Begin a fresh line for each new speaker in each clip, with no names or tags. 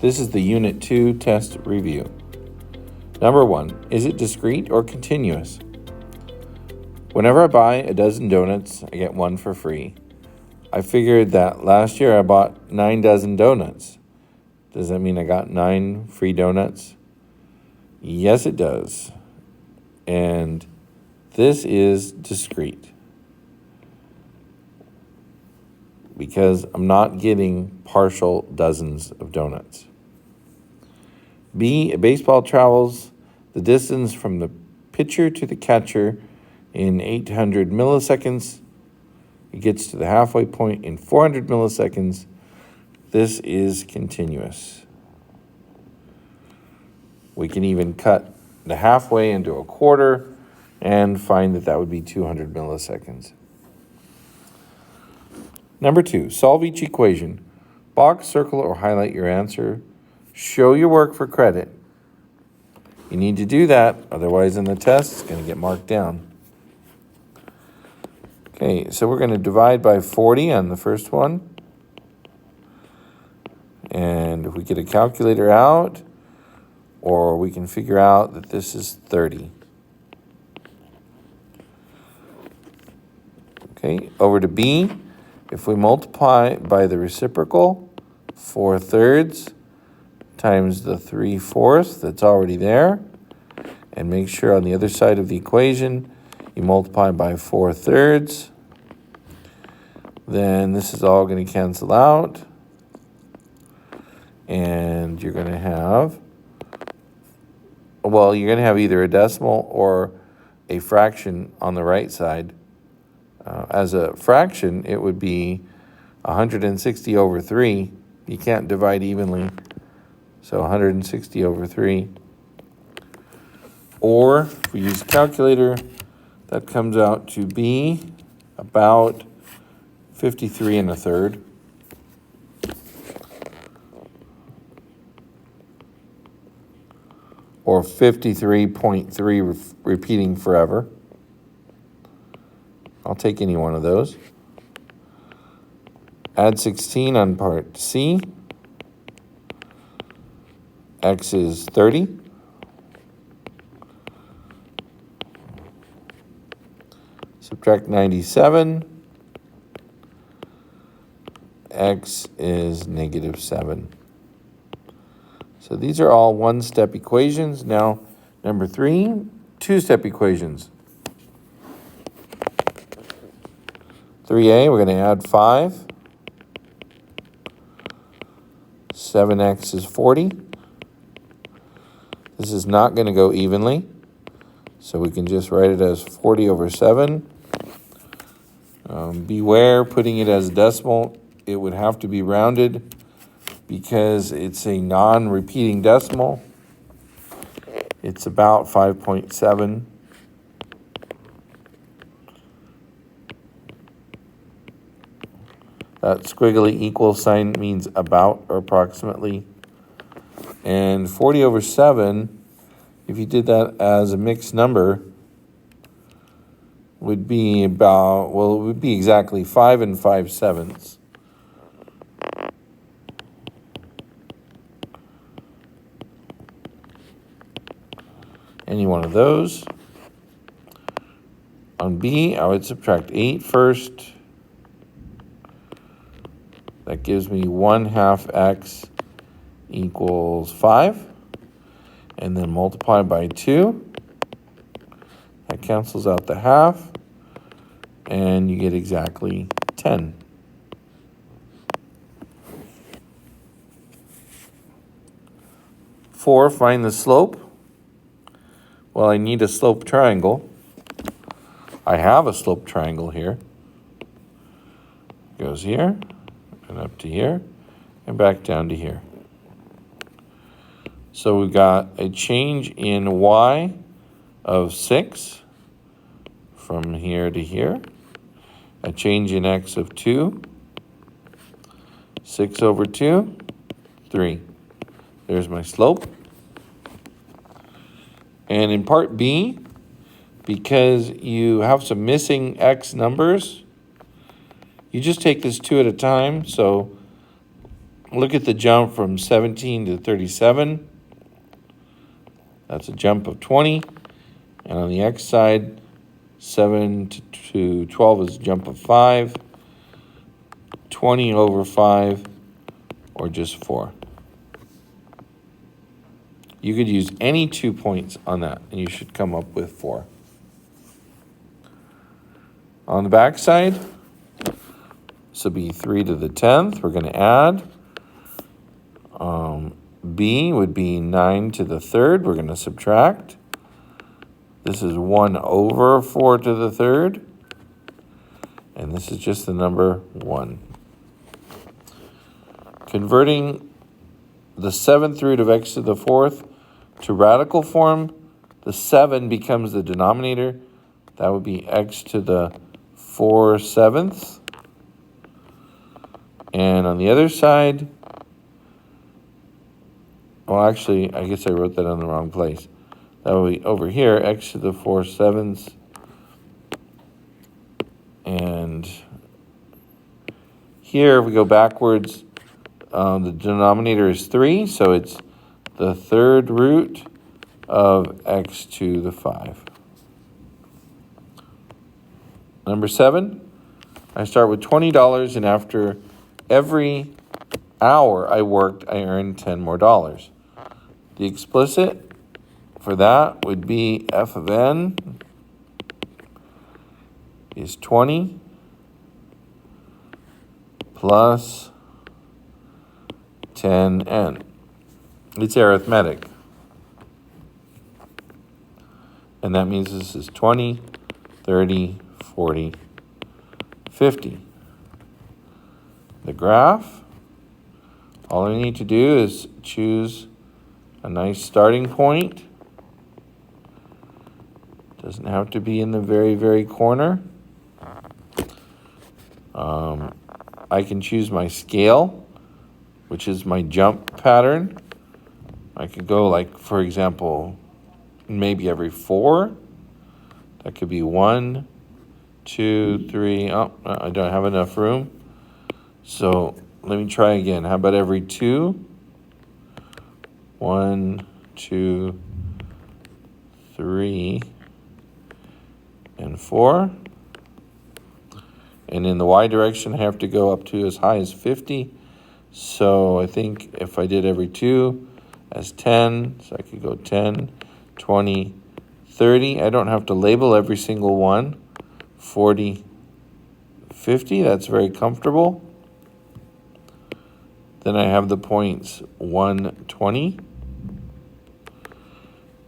This is the Unit 2 test review. Number 1, is it discrete or continuous? Whenever I buy a dozen donuts, I get one for free. I figured that last year I bought 9 dozen donuts. Does that mean I got 9 free donuts? Yes, it does. And this is discrete, because I'm not getting partial dozens of donuts. B, a baseball travels the distance from the pitcher to the catcher in 800 milliseconds. It gets to the halfway point in 400 milliseconds. This is continuous. We can even cut the halfway into a quarter and find that would be 200 milliseconds. Number 2, solve each equation. Box, circle, or highlight your answer. Show your work for credit. You need to do that, otherwise in the test it's going to get marked down. Okay, so we're going to divide by 40 on the first one. And if we get a calculator out, or we can figure out that this is 30. Okay, over to B. If we multiply by the reciprocal, 4/3 times the 3/4 that's already there, and make sure on the other side of the equation you multiply by 4/3, then this is all going to cancel out, and you're going to have, either a decimal or a fraction on the right side. As a fraction, it would be 160 over 3. You can't divide evenly, so 160 over 3. Or if we use a calculator, that comes out to be about 53 1/3. Or 53.3 repeating forever. I'll take any one of those. Add 16 on part C. X is 30. Subtract 97. X is -7. So these are all one-step equations. Now, number 3, two-step equations. 3a, we're going to add 5. 7x is 40. This is not going to go evenly, so we can just write it as 40 over 7. Beware putting it as a decimal. It would have to be rounded because it's a non-repeating decimal. It's about 5.7. That squiggly equal sign means about or approximately. And 40 over 7, if you did that as a mixed number, would be about, well, it would be exactly 5 5/7. Any one of those. On B, I would subtract 8 first. That gives me 1/2 x equals 5. And then multiply by 2. That cancels out the half. And you get exactly 10. Four, find the slope. Well, I need a slope triangle. I have a slope triangle here. It goes here, and up to here, and back down to here. So we've got a change in y of 6 from here to here. A change in x of 2. 6 over 2, 3. There's my slope. And in part B, because you have some missing x numbers, you just take this 2 at a time. So Look at the jump from 17 to 37. That's a jump of 20. And on the x side, 7 to 12 is a jump of 5. 20 over 5, or just 4. You could use any 2 points on that, and you should come up with 4. On the back side, this will be 3 to the 10th. We're going to add. B would be 9 to the 3rd. We're going to subtract. This is 1 over 4 to the 3rd. And this is just the number 1. Converting the 7th root of x to the 4th to radical form, the 7 becomes the denominator. That would be x to the 4/7. And on the other side, well, actually, I guess I wrote that in the wrong place. That would be over here, x to the 4/7. And here, if we go backwards, the denominator is 3, so it's the 3rd root of x to the 5. Number 7, I start with $20, and after every hour I worked, I earned $10 more. The explicit for that would be f of n is 20 plus 10n. It's arithmetic. And that means this is 20, 30, 40, 50. The graph, all I need to do is choose a nice starting point. Doesn't have to be in the very, very corner. I can choose my scale, which is my jump pattern. I could go like, for example, maybe every 4. That could be 1, 2, 3. Oh, I don't have enough room. So let me try again. How about every 2? 1, 2, 3, and 4. And in the y direction, I have to go up to as high as 50. So I think if I did every 2 as 10, so I could go 10, 20, 30. I don't have to label every single one. 40, 50. That's very comfortable. Then I have the points 1, 20,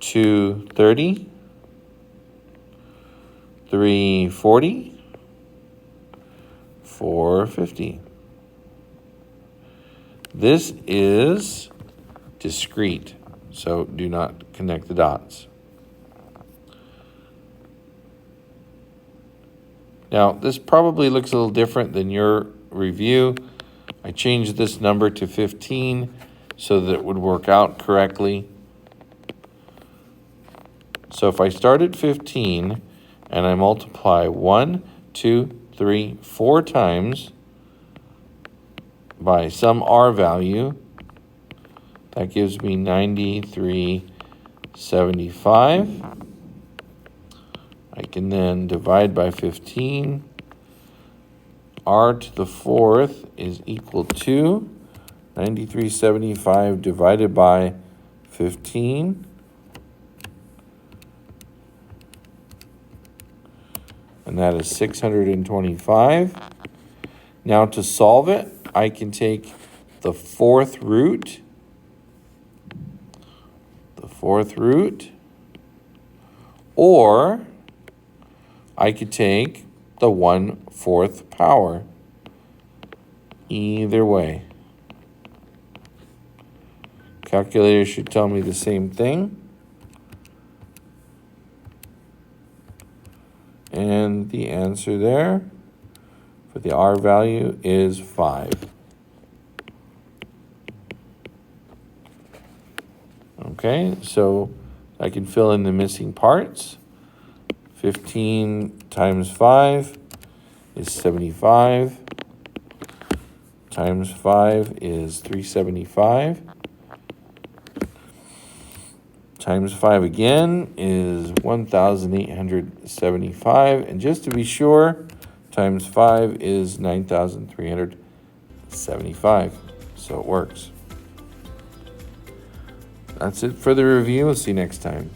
2, 30, 3, 40, 4, 50. This is discrete, so do not connect the dots. Now, this probably looks a little different than your review. I changed this number to 15 so that it would work out correctly. So if I start at 15 and I multiply 1, 2, 3, 4 times by some r value, that gives me 93.75. I can then divide by 15. R to the 4th is equal to 93.75 divided by 15. And that is 625. Now to solve it, I can take the 4th root. Or I could take the 1/4 power. Either way. Calculator should tell me the same thing. And the answer there for the R value is 5. Okay, so I can fill in the missing parts. 15 times 5 is 75. times 5 is 375. Times 5 again is 1,875. And just to be sure, times 5 is 9,375. So it works. That's it for the review. We'll see you next time.